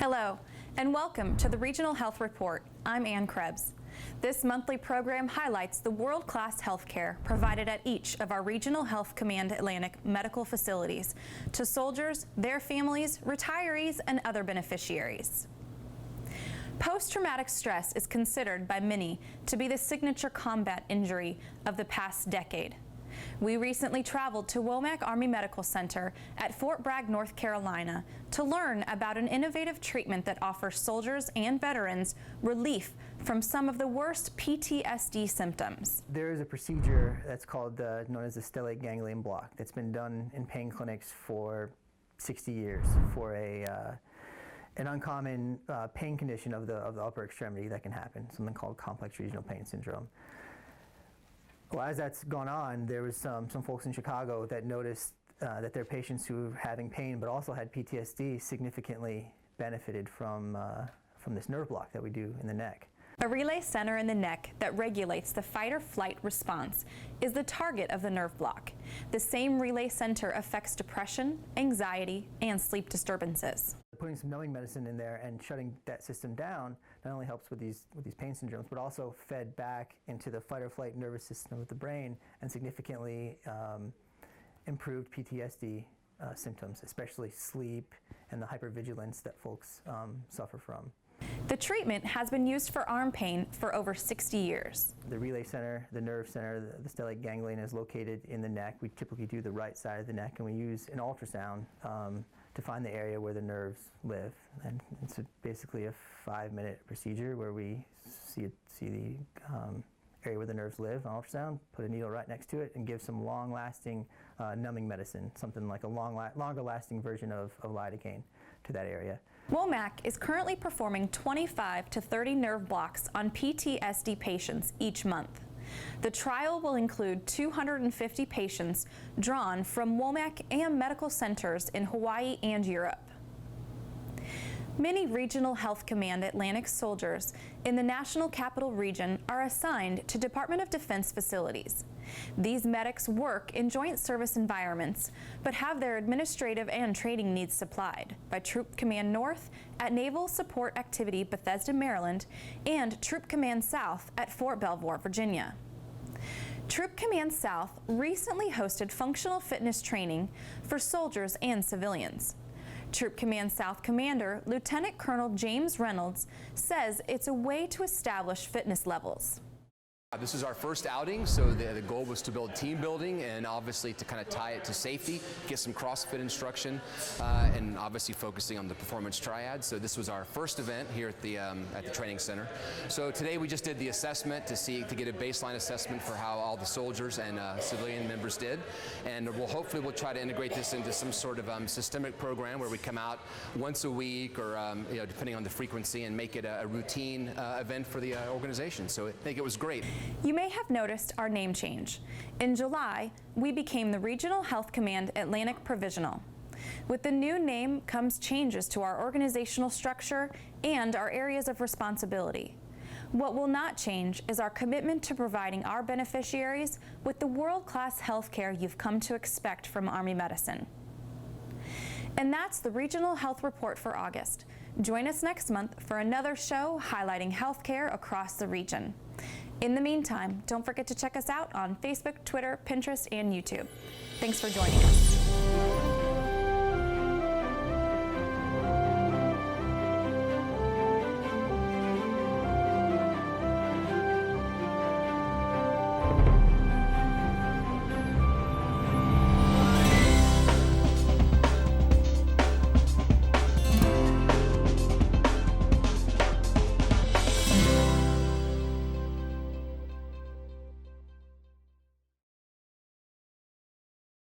Hello, and welcome to the Regional Health Report. I'm Ann Krebs. This monthly program highlights the world-class health care provided at each of our Regional Health Command Atlantic medical facilities to soldiers, their families, retirees, and other beneficiaries. Post-traumatic stress is considered by many to be the signature combat injury of the past decade. We recently traveled to Womack Army Medical Center at Fort Bragg, North Carolina, to learn about an innovative treatment that offers soldiers and veterans relief from some of the worst PTSD symptoms. There is a procedure that's called known as the stellate ganglion block that's been done in pain clinics for 60 years for an uncommon pain condition of the upper extremity that can happen, something called complex regional pain syndrome. Well, as that's gone on, there was some folks in Chicago that noticed that their patients who were having pain but also had PTSD significantly benefited from this nerve block that we do in the neck. A relay center in the neck that regulates the fight or flight response is the target of the nerve block. The same relay center affects depression, anxiety, and sleep disturbances. Putting some numbing medicine in there and shutting that system down not only helps with these pain syndromes, but also fed back into the fight or flight nervous system of the brain and significantly improved PTSD symptoms, especially sleep and the hypervigilance that folks suffer from. The treatment has been used for arm pain for over 60 years. The relay center, the nerve center, the stellate ganglion is located in the neck. We typically do the right side of the neck, and we use an ultrasound to find the area where the nerves live. And it's basically a 5-minute procedure where we see the area where the nerves live on ultrasound, put a needle right next to it, and give some long-lasting numbing medicine, something like a longer-lasting version of lidocaine to that area. Womack is currently performing 25 to 30 nerve blocks on PTSD patients each month. The trial will include 250 patients drawn from Womack and medical centers in Hawaii and Europe. Many Regional Health Command Atlantic soldiers in the National Capital Region are assigned to Department of Defense facilities. These medics work in joint service environments, but have their administrative and training needs supplied by Troop Command North at Naval Support Activity Bethesda, Maryland, and Troop Command South at Fort Belvoir, Virginia. Troop Command South recently hosted functional fitness training for soldiers and civilians. Troop Command South Commander Lieutenant Colonel James Reynolds says it's a way to establish fitness levels. This is our first outing, so the goal was to build team building and obviously to kind of tie it to safety, get some CrossFit instruction, and obviously focusing on the performance triad. So this was our first event here at the training center. So today we just did the assessment to get a baseline assessment for how all the soldiers and civilian members did, and hopefully we'll try to integrate this into some sort of systemic program where we come out once a week or depending on the frequency, and make it a routine event for the organization. So I think it was great. You may have noticed our name change. In July, we became the Regional Health Command Atlantic Provisional. With the new name comes changes to our organizational structure and our areas of responsibility. What will not change is our commitment to providing our beneficiaries with the world-class health care you've come to expect from Army medicine. And that's the Regional Health Report for August. Join us next month for another show highlighting health care across the region. In the meantime, don't forget to check us out on Facebook, Twitter, Pinterest, and YouTube. Thanks for joining us.